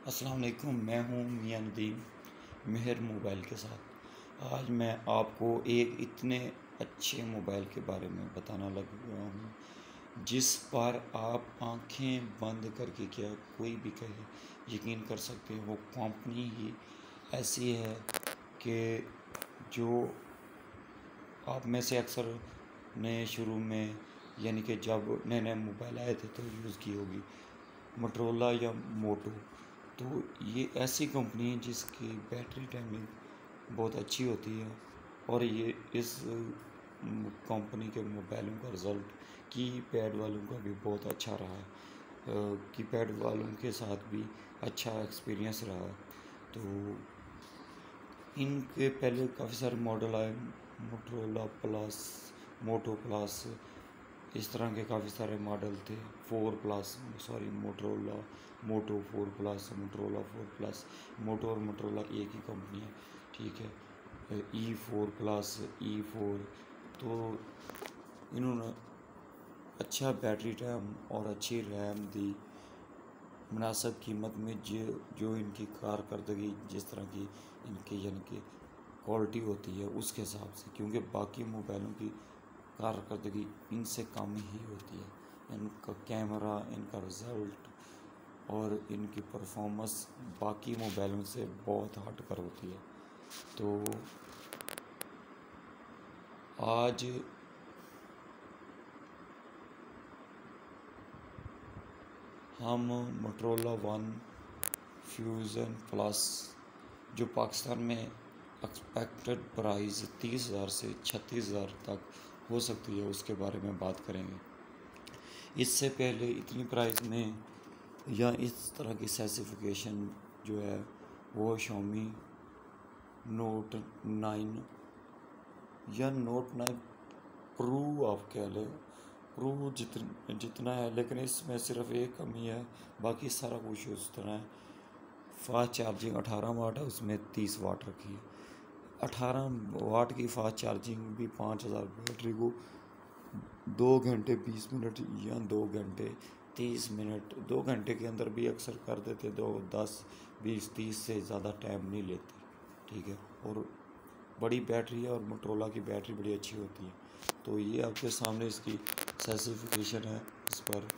अस्सलाम वालेकुम। मैं हूँ मियां नदीम मेहर मोबाइल के साथ। आज मैं आपको एक इतने अच्छे मोबाइल के बारे में बताना लगा हूँ जिस पर आप आंखें बंद करके क्या कोई भी कहे यकीन कर सकते हो। वो कंपनी ही ऐसी है कि जो आप में से अक्सर ने शुरू में यानी कि जब नए नए मोबाइल आए थे तो यूज़ की होगी, मोटरोला या मोटो। तो ये ऐसी कंपनी है जिसकी बैटरी टाइमिंग बहुत अच्छी होती है और ये इस कंपनी के मोबाइलों का रिज़ल्ट कीपैड वालों का भी बहुत अच्छा रहा है। कीपैड वालों के साथ भी अच्छा एक्सपीरियंस रहा। तो इनके पहले काफ़ी सारे मॉडल आए, मोटरोला प्लस, मोटो प्लस, इस तरह के काफ़ी सारे मॉडल थे। मोटरोला मोटो 4 प्लस, मोटरोला 4 प्लस। मोटो और मोटरोला एक ही कंपनी है, ठीक है। E4 plus, E4। तो इन्होंने अच्छा बैटरी टाइम और अच्छी रैम दी मुनासिब कीमत में। जो इनकी कारकर्दगी जिस तरह की इनकी यानी कि क्वालिटी होती है उसके हिसाब से, क्योंकि बाकी मोबाइलों की कारकर्दगी इनसे कम ही होती है। इनका कैमरा, इनका रिज़ल्ट और इनकी परफॉर्मेंस बाकी मोबाइलों से बहुत हट कर होती है। तो आज हम मोटरोला वन फ्यूज़न प्लस, जो पाकिस्तान में एक्सपेक्टेड प्राइस 30,000 से 36,000 तक हो सकती है, उसके बारे में बात करेंगे। इससे पहले इतनी प्राइस में या इस तरह की स्पेसिफिकेशन जो है वो Xiaomi नोट 9 या नोट 9 प्रो आप कह लें, प्रो जितना है, लेकिन इसमें सिर्फ एक कमी है, बाकी सारा कुछ उस तरह है। फास्ट चार्जिंग 18 वाट है, उसमें 30 वाट रखी है। 18 वाट की फास्ट चार्जिंग भी 5,000 बैटरी को 2 घंटे 20 मिनट या 2 घंटे 30 मिनट, 2 घंटे के अंदर भी अक्सर कर देते, 10 20 30 से ज़्यादा टाइम नहीं लेते, ठीक है। और बड़ी बैटरी है और मोटरोला की बैटरी बड़ी अच्छी होती है। तो ये आपके सामने इसकी स्पेसिफिकेशन है, इस पर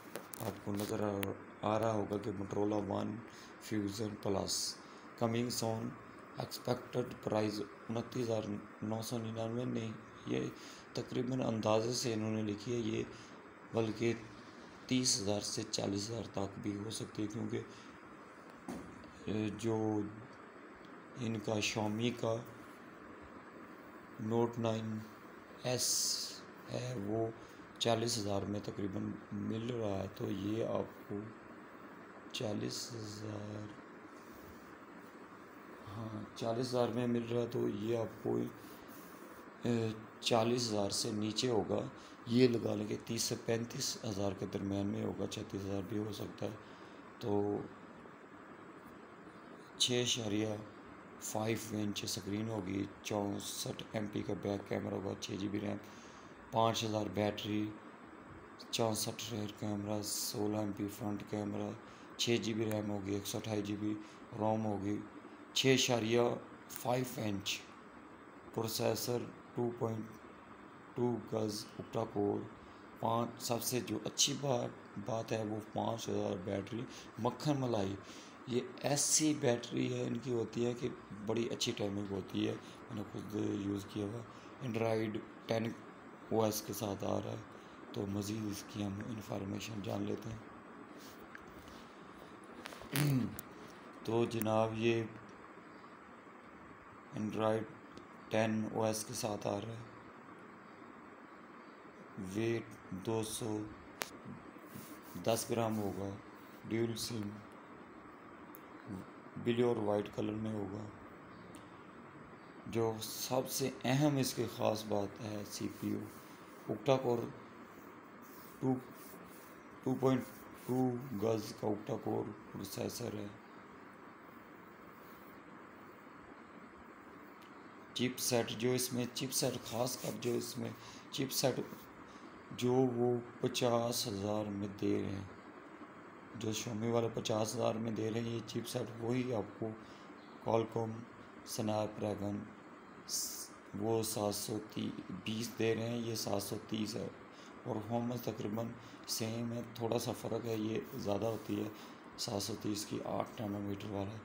आपको नज़र आ रहा होगा कि Motorola one fusion plus coming सोन, एक्सपेक्टेड प्राइस 29,999। नहीं, ये तकरीबन अंदाजे से इन्होंने लिखी है ये, बल्कि 30,000 से 40,000 तक भी हो सकती है, क्योंकि जो इनका Xiaomi का नोट 9S है वो 40,000 में तकरीबन मिल रहा है। तो ये आपको 40,000, हाँ 40,000 में मिल रहा है। तो ये आपको 40,000 से नीचे होगा, ये लगा लें कि 30 से 35,000 के दरमियान में होगा, 36,000 भी हो सकता है। तो 6.5 इंच स्क्रीन होगी, 64 MP का बैक कैमरा होगा, 6 GB RAM, 5,000 battery, 64 rare camera, 16 MP front camera, 6 GB RAM होगी, 128 GB रोम होगी, 6.5 इंच प्रोसेसर, 2.2 गज़ ऑक्टा कोर, 5 सबसे जो अच्छी बात है वो 5,000 बैटरी मक्खन मलाई। ये ऐसी बैटरी है इनकी होती है कि बड़ी अच्छी टाइमिंग होती है, मैंने खुद यूज़ किया हुआ। एंड्रॉयड 10 OS के साथ आ रहा है। तो मज़ीद इसकी हम इंफॉर्मेशन जान लेते हैं। तो जनाब ये एंड्रॉयड 10 OS के साथ आ रहा है। वेट 210 ग्राम होगा, ड्यूल सिम, ब्लू और वाइट कलर में होगा। जो सबसे अहम इसकी ख़ास बात है CPU, ऑक्टा कोर 2.2 गज़ का ऑक्टा कोर प्रोसेसर है। चिपसेट जो इसमें ख़ास कर जो इसमें चिपसेट जो वो 50,000 में दे रहे हैं, जो Xiaomi वाले 50,000 में दे रहे हैं ये चिपसेट, वही आपको Qualcomm स्नैपड्रैगन वो 720 दे रहे हैं, ये 730 है। और परफॉर्मेंस तकरीबन सेम है, थोड़ा सा फ़र्क है, ये ज़्यादा होती है 730 की। 8 नैनोमीटर वाला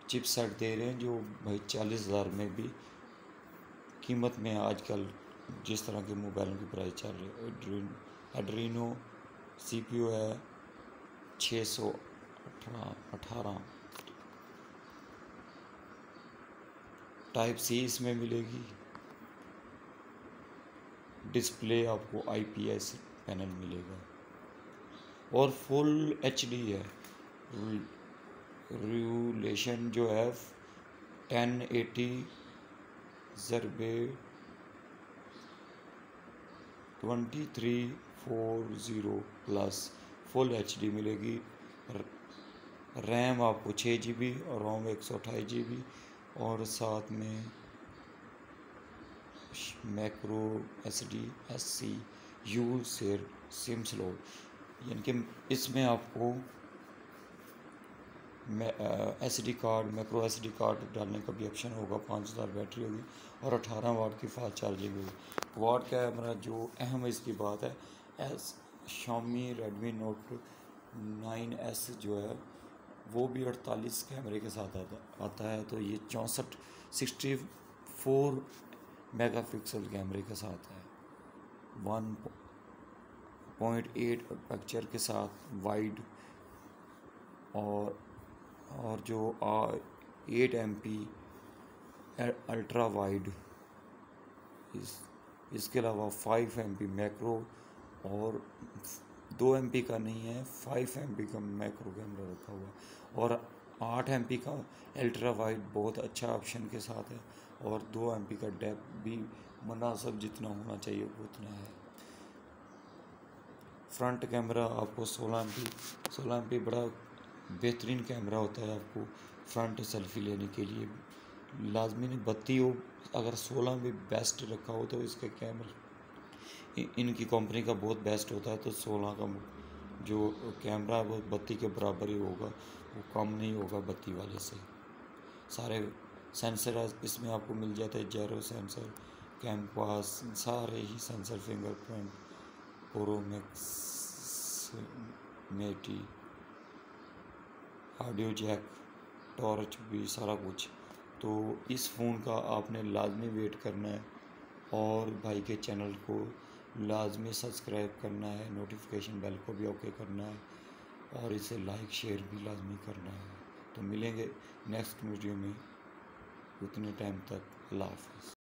चिपसेट दे रहे हैं जो भाई 40,000 में भी कीमत में आजकल जिस तरह के मोबाइलों की प्राइस चल रही है। एड्रीनो CPU है 618। टाइप C इसमें मिलेगी। डिस्प्ले आपको IPS पैनल मिलेगा और फुल HD है। रेजोल्यूशन जो है 1080 ज़रबे 2340 प्लस फुल HD मिलेगी। रैम आपको 6 GB और रोम 128 GB और साथ में मैक्रो SD SCU से सिम स्लॉट, यानी कि इसमें आपको SD card, macro SD card डालने का भी ऑप्शन होगा। 5000 बैटरी होगी और 18 वाट की फास्ट चार्जिंग होगी। क्वाड कैमरा जो अहम इसकी बात है, Xiaomi Redmi Note 9S जो है वो भी 48 कैमरे के साथ आता है, तो ये 64 मेगापिक्सल कैमरे के साथ है। 1.8 अपर्चर के साथ वाइड और जो 8 MP अल्ट्रा वाइड, इसके अलावा 5 MP मैक्रो और 2 MP का नहीं है, 5 MP का मैक्रो कैमरा रखा हुआ और 8 MP का अल्ट्रा वाइड बहुत अच्छा ऑप्शन के साथ है और 2 MP का डेप्थ भी मुनासिब जितना होना चाहिए उतना है। फ्रंट कैमरा आपको 16 MP बड़ा बेहतरीन कैमरा होता है आपको फ्रंट सेल्फी लेने के लिए। लाजमी नहीं 32 हो, अगर 16 भी बेस्ट रखा हो तो इसका कैमरा इनकी कंपनी का बहुत बेस्ट होता है, तो 16 का जो कैमरा है वो 32 के बराबर ही होगा, वो कम नहीं होगा 32 वाले से। सारे सेंसर इसमें आपको मिल जाता है, जेरो सेंसर, कैम्पास, सारे ही sensor, fingerprint, pro max, audio jack, torch भी, सारा कुछ। तो इस फ़ोन का आपने लाजमी वेट करना है और भाई के चैनल को लाजमी सब्सक्राइब करना है, नोटिफिकेशन बेल को भी ओके करना है और इसे लाइक शेयर भी लाजमी करना है। तो मिलेंगे नेक्स्ट वीडियो में, उतने टाइम तक अल्लाह हाफ़िज़।